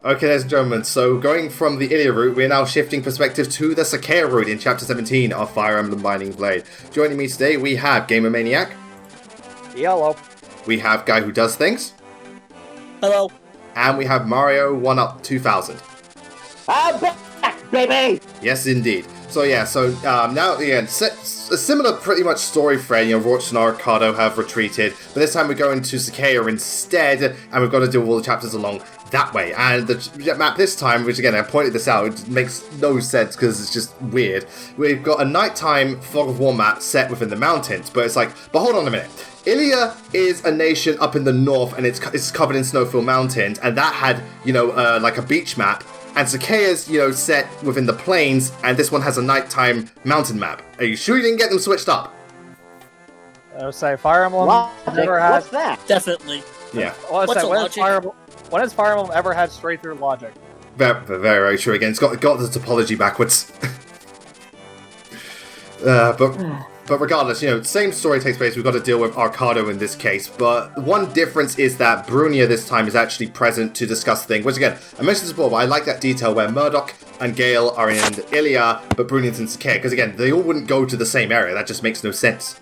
Okay, ladies and gentlemen, so going from the Ilia route, we're now shifting perspective to the Sacae route in Chapter 17 of Fire Emblem Binding Blade. Joining me today, we have Gamer Maniac. Hello. We have Guy Who Does Things. Hello. And we have Mario 1UP 2000. I'm back, baby! Yes, indeed. So now again, a similar pretty much story thread. Roach and Arcado have retreated, but this time we're going to Sacae instead, and we've got to do all the chapters along that way. And the map this time, which again I pointed this out, it makes no sense because it's just weird. We've got a nighttime Fog of War map set within the mountains, but it's like, but hold on a minute. Ilia is a nation up in the north, and it's covered in snow-filled mountains, and that had like a beach map. And Sacae's, set within the plains, and this one has a nighttime mountain map. Are you sure you didn't get them switched up? I would say Fire Emblem never had... What's that? Definitely. Yeah. When has Fire Emblem ever had straight-through logic? Very, very true. Again, it's got the topology backwards. But regardless, same story takes place. We've got to deal with Arcado in this case. But one difference is that Brunia this time is actually present to discuss things. Which again, I mentioned this before, but I like that detail where Murdoch and Gale are in Ilia, but Brunia's in Sacae. Because again, they all wouldn't go to the same area. That just makes no sense.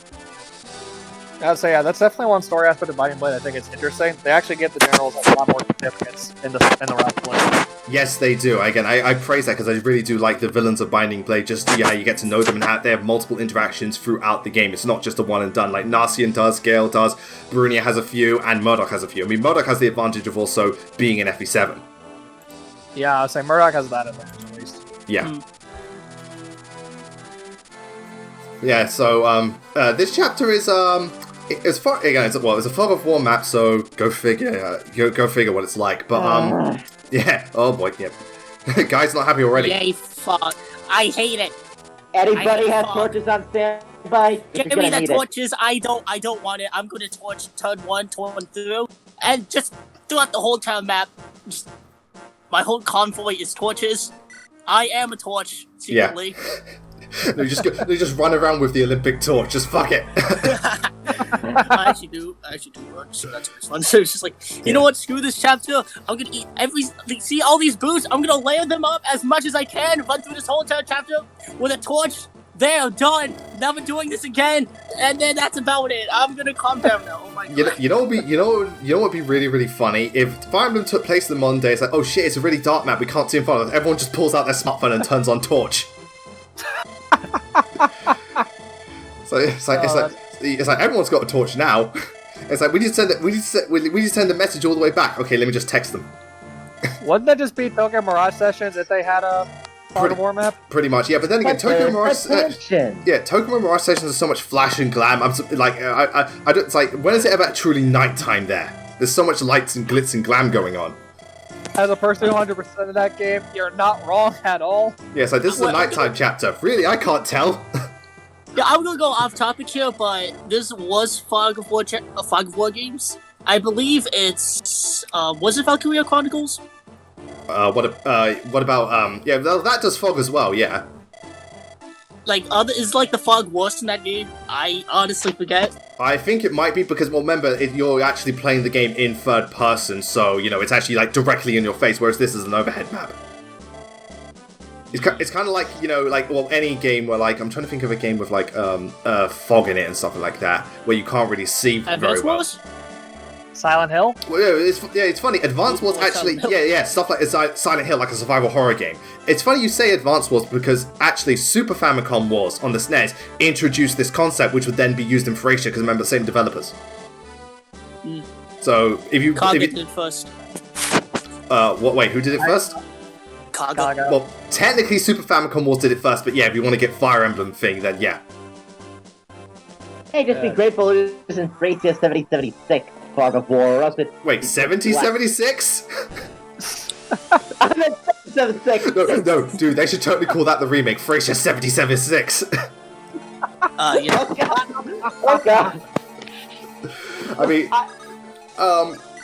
I would say, yeah, that's definitely one story aspect of Binding Blade I think it's interesting. They actually give the generals a lot more significance in the rest play. Yes, they do. Again, I praise that because I really do like the villains of Binding Blade. Just how you get to know them and how they have multiple interactions throughout the game. It's not just a one and done. Like Narcian does, Gale does, Brunia has a few, and Murdoch has a few. I mean, Murdoch has the advantage of also being in FE7. Yeah, I would say Murdoch has that advantage at least. Yeah. Yeah. So this chapter is it's a Fog of War map, so go figure. Go figure what it's like. But yeah. Oh boy. Yeah. Guy's not happy already. Yay, fuck. I hate it. Anybody have torches on standby? Give me the torches. I don't want it. I'm gonna torch turn 1, turn 2, and just throughout the whole town map. My whole convoy is torches. I am a torch, secretly. Yeah. They just run around with the Olympic torch. Just fuck it. I actually do work, so that's fun. So it's just like, you know what? Screw this chapter. I'm gonna eat see all these boots. I'm gonna layer them up as much as I can. Run through this whole entire chapter with a torch. There, done. Never doing this again. And then that's about it. I'm gonna calm down now. Oh my god. You know what would be really, really funny if Fire Emblem took place in the modern day. It's like, oh shit, it's a really dark map. We can't see in front of us. Everyone just pulls out their smartphone and turns on torch. So it's like everyone's got a torch now. It's like we just send the message all the way back. Okay, let me just text them. Wouldn't that just be Tokyo Mirage Sessions if they had a Fog of War map? Pretty much, yeah. But then again, Tokyo Mirage Sessions are so much flash and glam. I don't. It's like, when is it ever truly nighttime there? There's so much lights and glitz and glam going on. As a person who 100% of that game, you're not wrong at all. Yeah, so this is a nighttime chapter. Really, I can't tell. Yeah, I'm gonna go off topic here, but this was Fog of War games. I believe it's was it Valkyria Chronicles? What about yeah, that does Fog as well, yeah. Like, is like the Fog worse in that game? I honestly forget. I think it might be because, well, remember, you're actually playing the game in third person, so, it's actually, like, directly in your face, whereas this is an overhead map. It's kind of like, any game where, like, I'm trying to think of a game with, like, fog in it and stuff like that, where you can't really see very well. Silent Hill? Well, it's funny. Advance Wars actually, stuff like Silent Hill, like a survival horror game. It's funny you say Advance Wars because actually Super Famicom Wars on the SNES introduced this concept, which would then be used in Frasier because remember, same developers. So if you did first. Wait, who did it first? Kaga. Well, technically Super Famicom Wars did it first, but yeah, if you want to get Fire Emblem thing, then yeah. Hey, just be grateful it isn't Frasier 7076. Fog of War, or else it... Wait, 7076? I meant 776. No, dude, they should totally call that the remake, Frasier 776. Yeah. Oh god. I mean,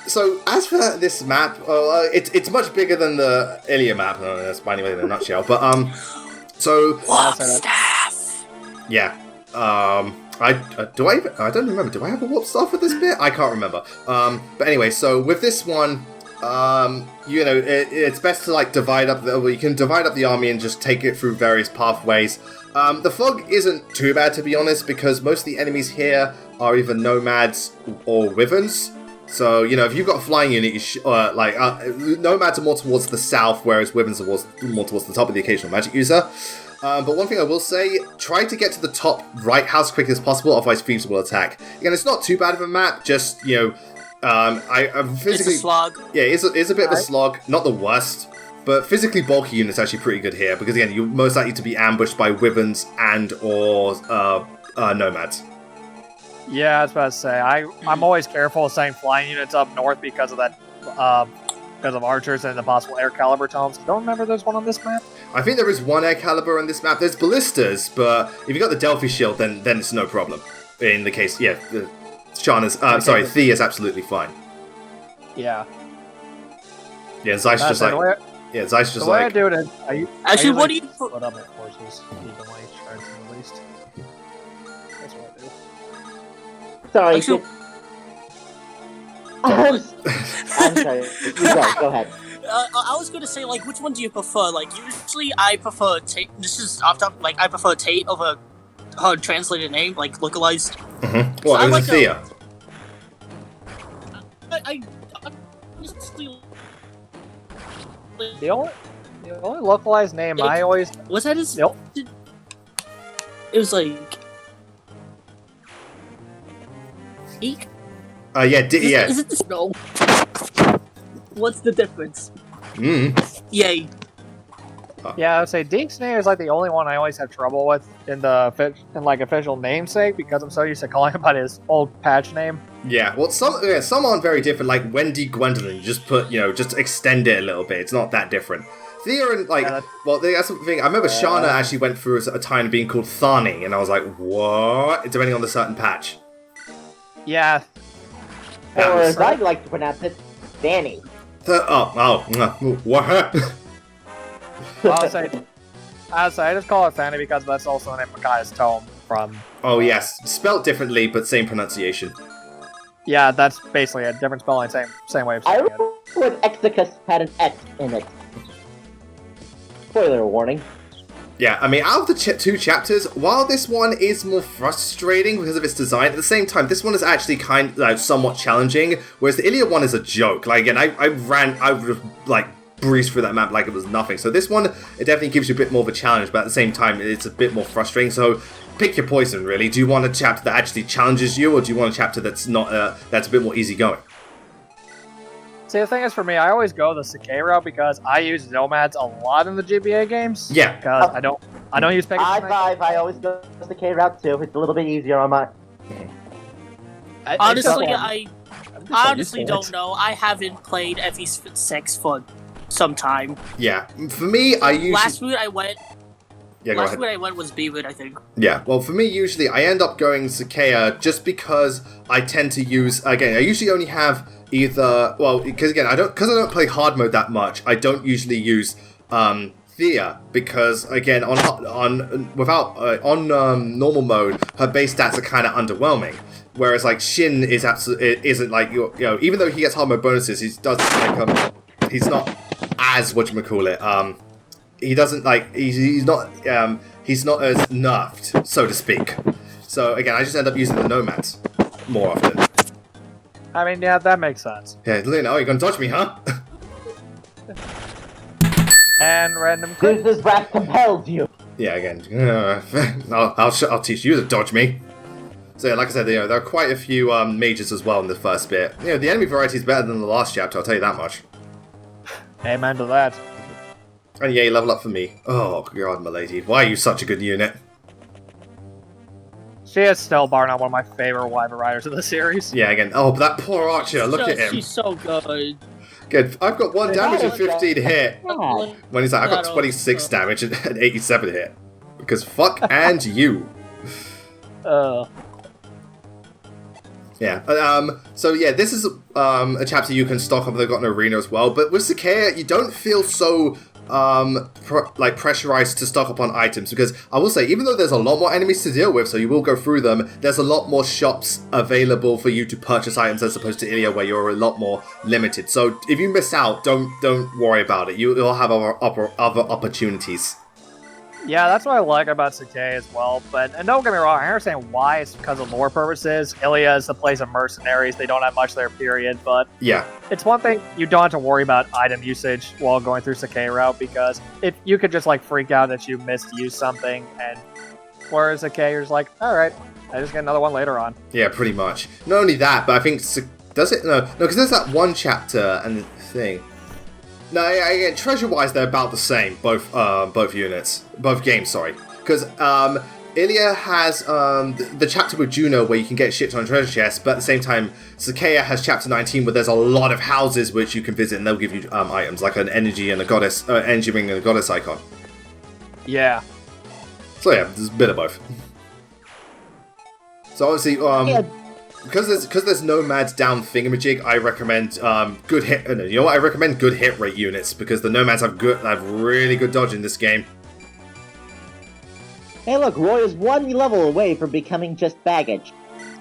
so as for this map, it's much bigger than the Ilia map. That's Binding Blade in a nutshell. But so staff. Yeah. I don't remember. Do I have a warp staff for this bit? I can't remember. But anyway, so with this one, you know, it's best to like divide up you can divide up the army and just take it through various pathways. The fog isn't too bad, to be honest, because most of the enemies here are either nomads or wyverns. So, you know, if you've got a flying unit, nomads are more towards the south, whereas wyverns are more towards the top of the occasional magic user. But one thing I will say, try to get to the top right house as quickly as possible, otherwise thieves will attack. Again, it's not too bad of a map, just, you know, I'm physically... It's a slog. Yeah, it's a bit of a slog, not the worst, but physically bulky units are actually pretty good here, because again, you're most likely to be ambushed by wyverns and or nomads. Yeah, I was about to say, I'm always careful of saying flying units up north because of that, because of archers and the possible air caliber tomes. Don't remember there's one on this map? I think there is one air caliber on this map. There's ballistas, but if you got the Delphi shield, then it's no problem. In the case, yeah, Thea is absolutely fine. Yeah. Yeah, Zeiss just like... Yeah, Zeiss just the way like... I do it is... Actually, what do you... Put up my forces evenly, charge them at least. That's what I do. Sorry. Actually, I'm sorry. Go ahead. I was gonna say, like, which one do you prefer? Like, usually I prefer Tate. This is off top. Like, I prefer Tate over her translated name, like localized. Mm-hmm. Well, it was Thea. I honestly, The only localized name I always... was that his? Nope. It was like Eek. Yeah, yeah. Is it this? No. What's the difference? Yay. Yeah, I would say Deke's name is like the only one I always have trouble with in the official namesake because I'm so used to calling him by his old patch name. Yeah, well, some aren't very different. Like Wendy Gwendolyn, you just put, you know, just extend it a little bit. It's not that different. Thea and like, well, that's the thing. I remember Shana actually went through a time being called Thani, and I was like, what? Depending on the certain patch. Yeah. Or as I'd like to pronounce it, Danny. What? I'll say I just call it Fanny because that's also the name of Micaiah's tome from... Oh yes, spelt differently, but same pronunciation. Yeah, that's basically a different spelling, same way of saying I remember when Exodus had an X in it. Spoiler warning. Yeah, I mean, out of the two chapters, while this one is more frustrating because of its design, at the same time, this one is actually somewhat challenging, whereas the Iliad one is a joke. Like, again, I would have, like, breezed through that map like it was nothing. So this one, it definitely gives you a bit more of a challenge, but at the same time, it's a bit more frustrating. So pick your poison, really. Do you want a chapter that actually challenges you, or do you want a chapter that's not that's a bit more easygoing? See, the thing is, for me, I always go the Sacae route because I use nomads a lot in the GBA games. Yeah. Because I don't use Pegasus. I always go the K route too. It's a little bit easier on my... Honestly, I honestly don't know. I haven't played FE6 for some time. Yeah. For me, I usually... Last route I went... Yeah, go ahead. Last route I went was B-route, I think. Yeah, well, for me, usually, I end up going Sacae just because I tend to use... Again, I usually only have either... Well, because again, I don't play hard mode that much, I don't usually use Thea, because, again, on normal mode, her base stats are kind of underwhelming. Whereas, like, Shin isn't like, you know, even though he gets hard mode bonuses, he's not as, whatchamacallit, he doesn't, like, he's not as nerfed, so to speak. So, again, I just end up using the nomads more often. I mean, yeah, that makes sense. Yeah, Luna, you're gonna dodge me, huh? And random crit. This wrath compels you. Yeah, again, I'll teach you to dodge me. So, yeah, like I said, you know, there are quite a few mages as well in the first bit. You know, the enemy variety is better than the last chapter, I'll tell you that much. Amen to that. And yeah, you level up for me. Oh, God, milady. Why are you such a good unit? She is still bar none one of my favorite Wyvern riders of the series. Yeah, again. Oh, but that poor archer, look at him. She's so good. Good. I've got 1 damage and 15 hit. God. When he's like, I've got 26 damage and 87 hit. Because fuck and you. Yeah. So yeah, this is a chapter you can stock up the Forgotten Arena as well. But with Sacae, you don't feel so pressurized to stock up on items, because I will say, even though there's a lot more enemies to deal with, so you will go through them, there's a lot more shops available for you to purchase items as opposed to Ilya, where you're a lot more limited. So if you miss out, don't worry about it. You'll have other opportunities. Yeah, that's what I like about Sacae as well. And don't get me wrong, I understand why. It's because of lore purposes. Ilya is the place of mercenaries. They don't have much there, period. But Yeah. it's one thing you don't have to worry about item usage while going through Sacae route, because if you could just like freak out that you missed use something, and whereas Sacae, you're just like, all right, I just get another one later on. Yeah, pretty much. Not only that, but I think does it? No, because there's that one chapter and the thing. No, again, treasure-wise, they're about the same. Both games. Sorry, because Ilya has the chapter with Juno where you can get shit on treasure chests, but at the same time, Sacae has chapter 19 where there's a lot of houses which you can visit and they'll give you items like an energy and a goddess, energy ring and a goddess icon. Yeah. So yeah, there's a bit of both. So obviously, because there's nomads down thingamajig, I recommend good hit. No, you know what? I recommend good hit rate units, because the nomads have really good dodge in this game. Hey, look, Roy is one level away from becoming just baggage.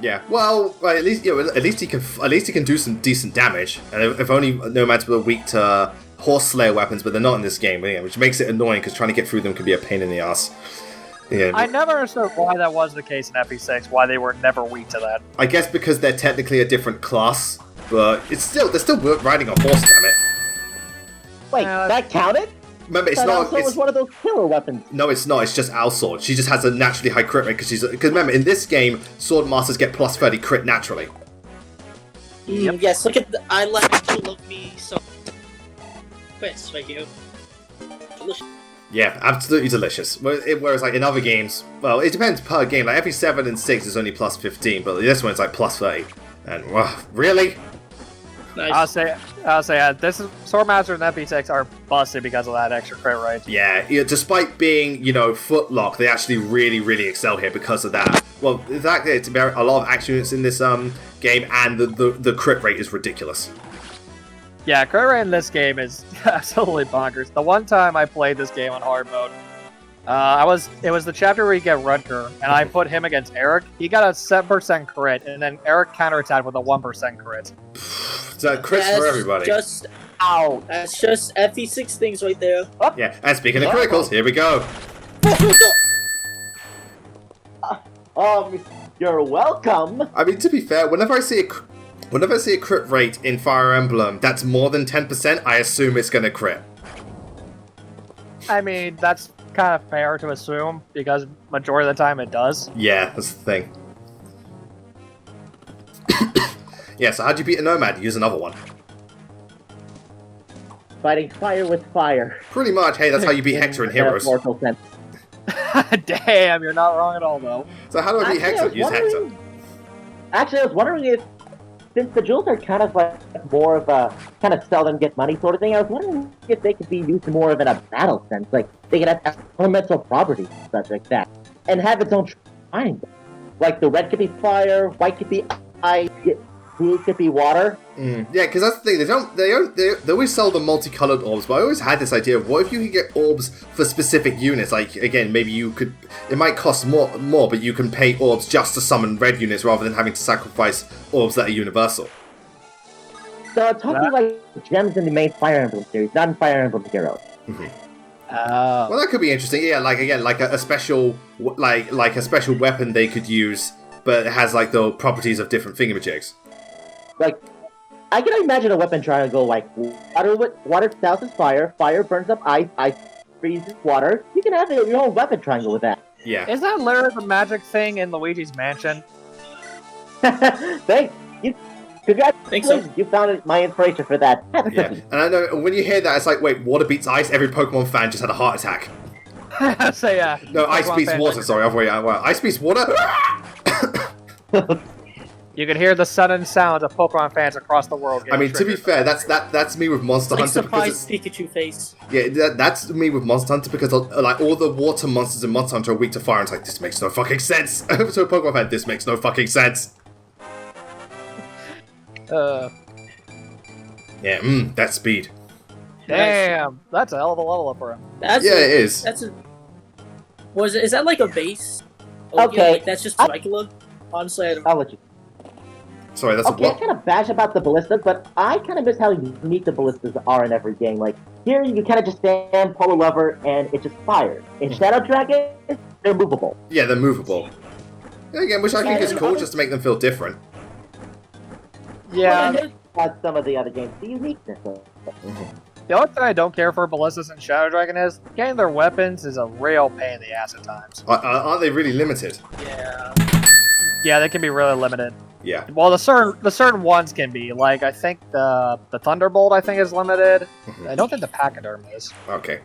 Yeah, well, at least he can do some decent damage. And if only nomads were weak to horse slayer weapons, but they're not in this game, which makes it annoying because trying to get through them can be a pain in the ass. Yeah. I never understood why that was the case in FE6, why they were never weak to that. I guess because they're technically a different class, but they're still riding a horse, damn it. Wait, that counted? Remember, it's that not. Also was one of those killer weapons. No, it's not. It's just our sword. She just has a naturally high crit rate because remember, in this game, sword masters get plus 30 crit naturally. Yep. Yes, look at I love me some Chris right here. Delicious. Yeah, absolutely delicious. Whereas, like, in other games, well, it depends per game. Like, every 7 and 6 is only plus 15, but this one's like plus 30. And, well, really? Nice. I'll say, this is Swordmaster and FE6 are busted because of that extra crit rate. Yeah, despite being, footlock, they actually really, really excel here because of that. Well, in fact, it's a lot of action units in this game, and the crit rate is ridiculous. Yeah, crit rate in this game is absolutely bonkers. The one time I played this game on hard mode, it was the chapter where you get Rutger, and I put him against Eric. He got a 7% crit, and then Eric counterattacked with a 1% crit. So crits for everybody. Ow. That's just FE6 things right there. Yeah, and speaking of criticals, here we go. You're welcome. I mean, to be fair, whenever I see a crit rate in Fire Emblem that's more than 10%, I assume it's gonna crit. I mean, that's kind of fair to assume, because majority of the time it does. Yeah, that's the thing. Yeah, so how'd you beat a nomad? Use another one. Fighting fire with fire. Pretty much. Hey, that's how you beat Hector in Heroes. Mortal sense. Damn, you're not wrong at all, though. So how do I beat Hector? Use Hector. Actually, I was wondering if, since the jewels are kind of like more of a kind of sell them get money sort of thing, I was wondering if they could be used more of in a battle sense, like they could have elemental properties and such like that, and have its own triangle. Like the red could be fire, white could be ice, blue could be water. Yeah, because that's the thing. They always sell the multicolored orbs, but I always had this idea of what if you could get orbs for specific units? Like, again, maybe you could. It might cost more, but you can pay orbs just to summon red units rather than having to sacrifice orbs that are universal. So talking like gems in the main Fire Emblem series, not in Fire Emblem Heroes. Mm-hmm. Well, that could be interesting. Yeah, like again, like a special, like a special weapon they could use, but it has like the properties of different thingamajigs. Like, I can imagine a weapon triangle like water douses fire, fire burns up ice, ice freezes water. You can have your own weapon triangle with that. Yeah. Is that literally the magic thing in Luigi's Mansion? Thanks. Congratulations, you found my inspiration for that. Yeah, and I know when you hear that, it's like, wait, water beats ice? Every Pokemon fan just had a heart attack. So yeah. No, ice beats water, sorry, other way out. Ice beats water? You can hear the sudden sounds of Pokemon fans across the world. I mean, to be fair, that's me with Monster Hunter. Surprise Pikachu face. Yeah, that's me with Monster Hunter because like all the water monsters in Monster Hunter are weak to fire, and it's like, this makes no fucking sense. So Pokemon fan, this makes no fucking sense. Yeah, that speed. Damn, that's a hell of a level up for him. That's Yeah, it is. That's a. Is that like a base? Okay. Like, that's just regular. Honestly, I don't. I'll let you. Sorry, that's Okay, a I what? kind of bash about the ballistas, but I kind of miss how unique the ballistas are in every game. Like, here you kind of just stand, pull a lever, and it just fires. In Shadow Dragon, they're movable. Yeah, they're movable. Yeah, again, which I think is And- cool, just to make them feel different. Yeah, As some of the other games, the uniqueness of it. the only thing I don't care for Ballistas and Shadow Dragon is getting their weapons is a real pain in the ass at times. Aren't they really limited? Yeah. Yeah, they can be really limited. Yeah. Well, the certain ones can be. Like, I think the Thunderbolt, I think, is limited. Mhm. I don't think the Pachyderm is. Okay.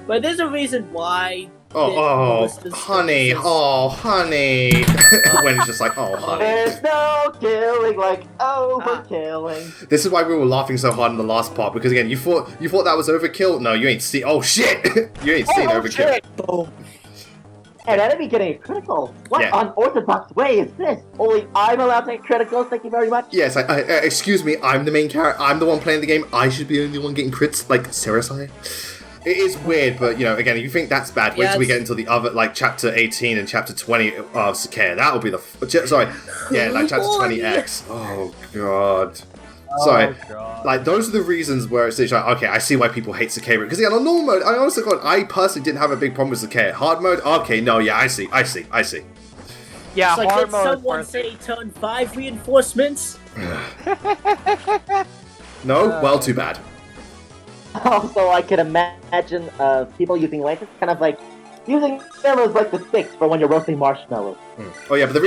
But there's a reason why. Oh, Ballistas- honey. Ballistas- Oh, honey. When it's just like, oh, honey. There's no killing like overkilling. This is why we were laughing so hard in the last part, because again, you thought that was overkill? No, you ain't see. Oh, shit! You ain't seen overkill. Shit. Boom. An enemy getting a critical. What Yeah. unorthodox way is this? Only I'm allowed to take criticals. Thank you very much. Yes, excuse me, I'm the main character, I'm the one playing the game, I should be the only one getting crits? Like, seriously? It is weird, but, you know, again, if you think that's bad, wait till we get into the other, like, Chapter 18 and Chapter 20 of Sacae. That'll be the... sorry. Yeah, like, Chapter 20X. Oh, God. Sorry. Oh, God. Like, those are the reasons where it's like, okay, I see why people hate Sacae. Because, again, on normal mode, I honestly got, I personally didn't have a big problem with Sacae. Hard mode, okay, no, yeah, I see. Yeah, It's like, hard did mode. someone say turn 5 reinforcements? No? Well, too bad. Also, I could imagine people using lances, kind of like using them as like the sticks for when you're roasting marshmallows. Oh yeah, but the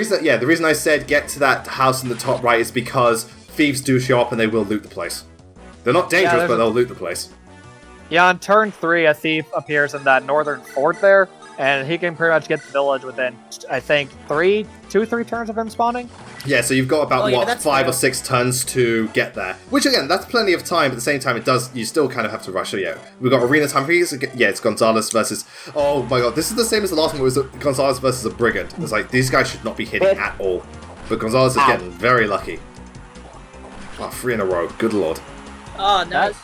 reason I said get to that house in the top right is because thieves do show up and they will loot the place. They're not dangerous, there's but a- they'll loot the place. Yeah, on turn 3, a thief appears in that northern fort there, and he can pretty much get the village within, I think, 3 turns of him spawning. Yeah, so you've got about Oh, yeah, what that's 5 fair. or 6 tons to get there. Which again, that's plenty of time. But at the same time, you still kind of have to rush. So yeah, we've got arena time. Yeah, it's Gonzalez versus. Oh my god, this is the same as the last one. It was Gonzalez versus a brigand. It's like these guys should not be hitting at all, but Gonzalez is Ow. getting very lucky. Oh, 3 in a row. Good lord. Oh, nice.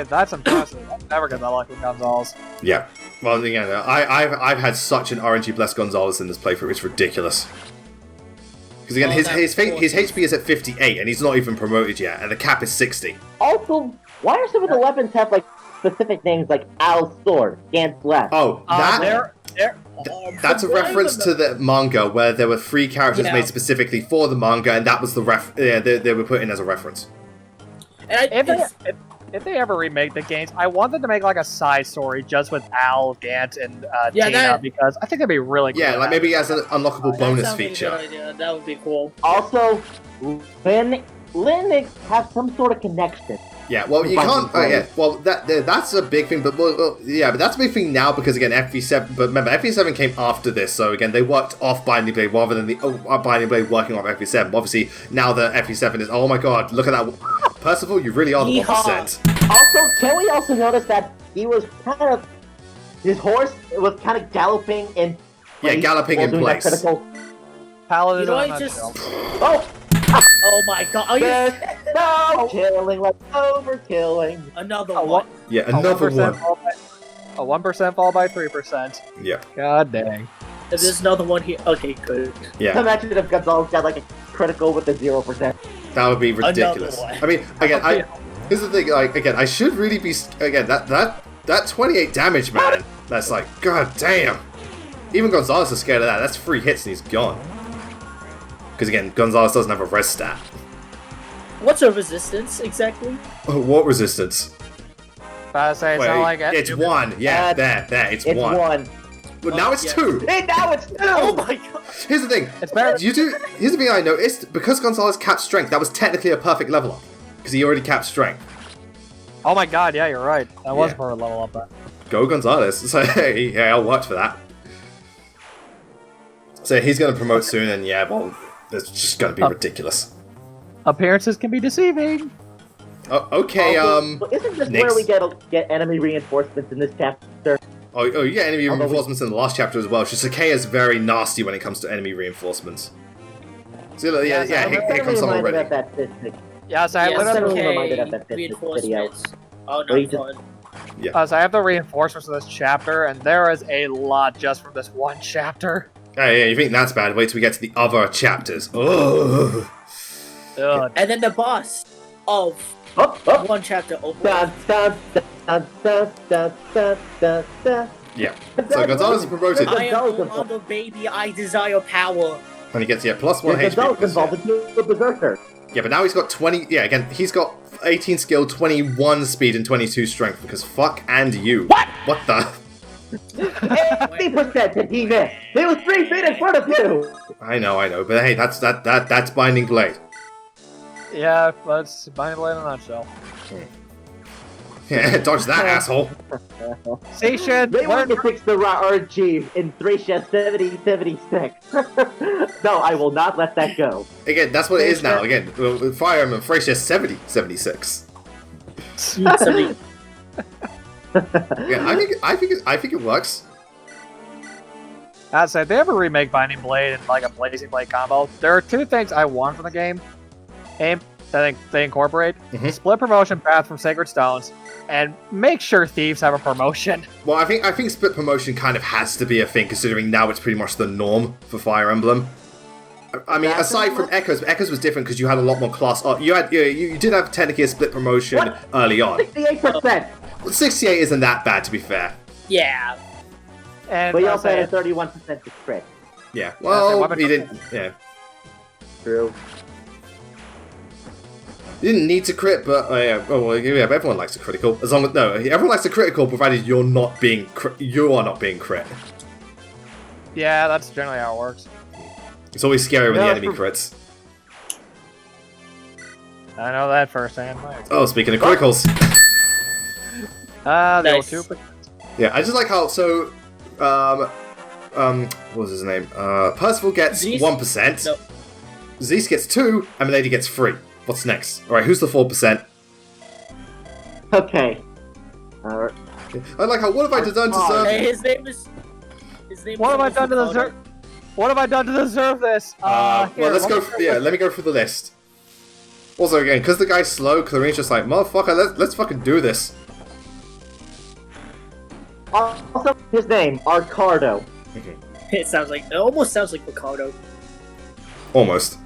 That's impressive. I've never get that lucky with Gonzalez. Yeah. Well, again, I've had such an RNG blessed Gonzalez in this playthrough. It's ridiculous. Because again, Oh, his that's HP is at 58, and he's not even promoted yet, and the cap is 60. Also, why are some of the weapons have like specific names like Owl's Sword, Gant's Lash? Oh, They're that's a reference to the manga where there were 3 characters Yeah. made specifically for the manga, and that was the they were put in as a reference. And if they ever remake the games, I want them to make like a side story just with Al, Gant, and Yeah, Tina, that- because I think that'd be really cool. Yeah, to like have. maybe as an unlockable that bonus sounds like a feature. good idea. That would be cool. Also, Lynn have some sort of connection. Yeah, well, you can't. Yeah, well, that's a big thing, but yeah, but that's a big thing now because again, FV7. But remember, FV7 came after this, so again, they worked off Binding Blade rather than the Binding Blade working off FV7. Obviously, now the FV7 is. Oh my god, look at that, Percival! You really are the Yeehaw. 1%. Also, can we also notice that he was kind of his horse was kind of galloping in Yeah, galloping while in doing that place. critical. Paladin You know, in a I just. nutshell. Oh, Oh my god. Oh, there's no killing, like overkilling. Another Oh, one. Yeah, another 1% one. fall by, a 1% fall by 3%. Yeah, God dang. If there's another one here. Okay, good. yeah. Imagine if Gonzalez got like a critical with a 0%. That would be ridiculous. one. I mean, again, here's the thing. Like, again, I should really be again that 28 damage, man. That's like, god damn. Even Gonzalez is scared of that. That's 3 hits and he's gone. Because again, Gonzalez doesn't have a res stat. What's a resistance exactly? Oh, what resistance? But I say it's Wait, not like it's 1. Yeah, there, it's It's 1. one. But now it's yeah. 2. Hey, now it's two. Oh my god. Here's the thing. It's better. Here's the thing I noticed. Because Gonzalez capped strength, that was technically a perfect level up. Because he already capped strength. Oh my god, yeah, you're right. That was Yeah. for a level up. Go Gonzalez. So hey, yeah, I'll watch for that. So he's going to promote soon, and yeah, well, it's just going to be ridiculous. Appearances can be deceiving. Oh, okay, Also, isn't this Nyx. where we get enemy reinforcements in this chapter? Oh, you get enemy Although reinforcements in the last chapter as well. Sacae is very nasty when it comes to enemy reinforcements. So, yeah, Yeah, here comes some Reminded already. of that statistic. Yes, I Yeah, literally. Sacae reminded of that video. reinforcements. Oh Where no, you just- fun. So I have the reinforcements of this chapter, and there is a lot just from this one chapter. Yeah, you think that's bad? Wait till we get to the other chapters. Ugh. Ugh. And then the boss of Oh. one chapter over. Dun, dun, dun, dun, dun, dun, dun, dun. Yeah. So Gonzalez is promoted, I am no longer baby, I desire power. and he gets plus 1 HP. Gonzalez because, involved in the berserker. yeah, but now he's got 20. Yeah, again, he's got 18 skill, 21 speed, and 22 strength. Because fuck and you. What the? 80% did he miss? He was 3 feet in front of you. I know, but hey, that's Binding Blade. Yeah, that's Binding Blade in a nutshell. Yeah, dodge that asshole. See, Shin, They want learn to fix the RG in Thracia 7076. No, I will not let that go. Again, that's what it is now. Again, with Fire Emblem, Thracia 76. Something. Yeah, I think it works. I said they ever remake Binding Blade and like a Blazing Blade combo. There are two things I want from the game. That they incorporate split promotion path from Sacred Stones, and make sure thieves have a promotion. Well, I think split promotion kind of has to be a thing, considering now it's pretty much the norm for Fire Emblem. I mean, aside from Echoes was different because you had a lot more class. You did have technically a split promotion early on. 68%. 68 isn't that bad, to be fair. Yeah. And But you also had a 31% to crit. Yeah. Well, weapon- he didn't. Yeah. True. You didn't need to crit, but yeah. Oh, well, yeah. But everyone likes a critical. As long as everyone likes a critical, provided you are not being crit. Yeah, that's generally how it works. It's always scary when the enemy crits. I know that firsthand. Oh, speaking of criticals. The Nice. old two. Yeah, I just like how what was his name? Percival gets Zeus? 1%. No. Zeus gets 2, and Milady gets 3. What's next? Alright, who's the 4%? Okay. I like how, what have I done to deserve? Hey, his name is. What have I done to deserve? What have I done to deserve this? Well, let's go. Let me go through the list. Also, again, because the guy's slow, Clarine's just like, motherfucker, let's fucking do this. Also, his name, Arcardo. It almost sounds like Ricardo. Almost.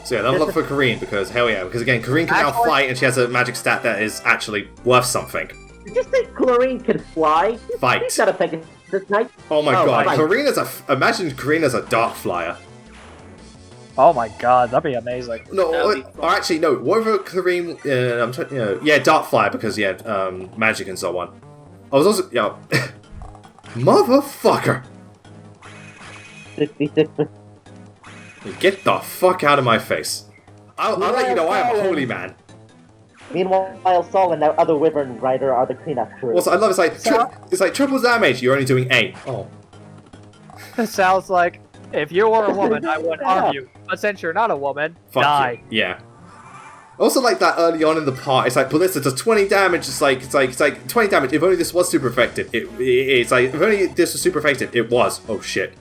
So yeah, level up for Karine, because hell yeah, because again, Karine can now Actually- fight, and she has a magic stat that is actually worth something. Did you say Clarine can fly? Fight. He's got a Pegasus Knight. Oh my Oh, god, right. Karine is imagine Karine as a dark flyer. Oh my god, that'd be amazing. No, That'd be or actually, no, what if Karine, I'm trying, yeah, dark flyer, because, magic and so on. I was also, motherfucker! 66%. Get the fuck out of my face. I'll let you know I am a holy man. Meanwhile, Saul and that other Wyvern rider are the cleanup crew. Also, I love it's like triple damage, you're only doing 8. Oh. It sounds like if you were a woman, I wouldn't harm you. But since you're not a woman, Fuck die. you. Yeah. Also, like that early on in the part, it's like Ballista does 20 damage. It's like 20 damage. If only this was super effective, it's like if only this was super effective, it was. Oh shit.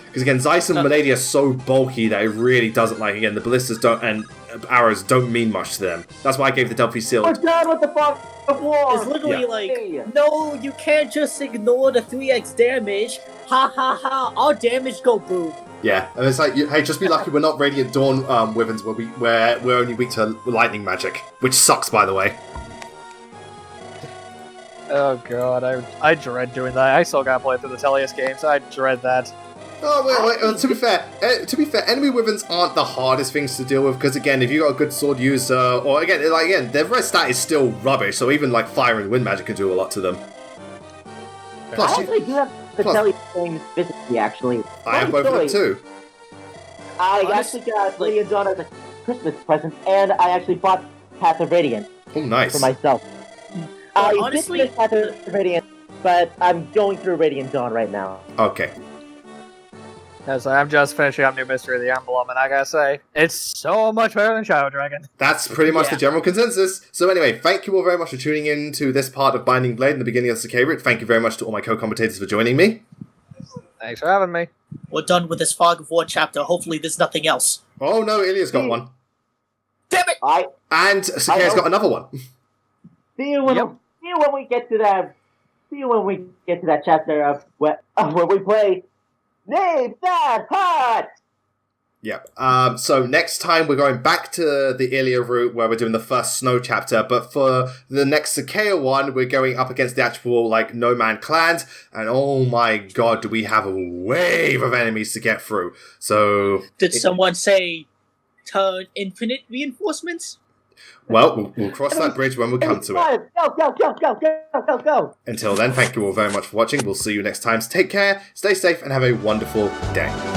Because again, Zeiss and Milady are so bulky that it really doesn't like again the ballistas don't and arrows don't mean much to them. That's why I gave the Delphi seal. We're done with the fog of war! It's literally Yeah. like, no, you can't just ignore the 3x damage. Ha ha ha! Our damage go boom. Yeah, and it's like, hey, just be lucky we're not Radiant Dawn Wyverns, where we're only weak to lightning magic, which sucks, by the way. Oh god, I dread doing that. I still gotta play through the Tellius games. I dread that. Oh wait. To be fair, enemy Wyverns aren't the hardest things to deal with because again, if you got a good sword user, or again, their rest stat is still rubbish. So even like fire and wind magic can do a lot to them. Plus, I actually do have the Telly things physically, actually. I have both of them too. I Honestly, actually got Radiant Dawn as a Christmas present, and I actually bought Path of Radiance Oh, nice. for myself. I honestly, did Path of Radiance, but I'm going through Radiant Dawn right now. Okay. Yeah, so I'm just finishing up New Mystery of the Emblem, and I gotta say, it's so much better than Shadow Dragon. That's pretty much Yeah. the general consensus. So anyway, thank you all very much for tuning in to this part of Binding Blade in the beginning of Sacae. Thank you very much to all my co-commentators for joining me. Thanks for having me. We're done with this Fog of War chapter. Hopefully there's nothing else. Oh no, Ilya's got one. Damn it! I And Sacae's got another one. See you when we get to that. See you when we get to that chapter of where we play Name That Hot. Yep. So next time we're going back to the Ilia route where we're doing the first snow chapter, but for the next Sacae one, we're going up against the actual No Man clans, and oh my god, do we have a wave of enemies to get through. So did someone say turn infinite reinforcements? Well, we'll cross that bridge when we come to it. Go. Until then, thank you all very much for watching. We'll see you next time. So take care, stay safe, and have a wonderful day.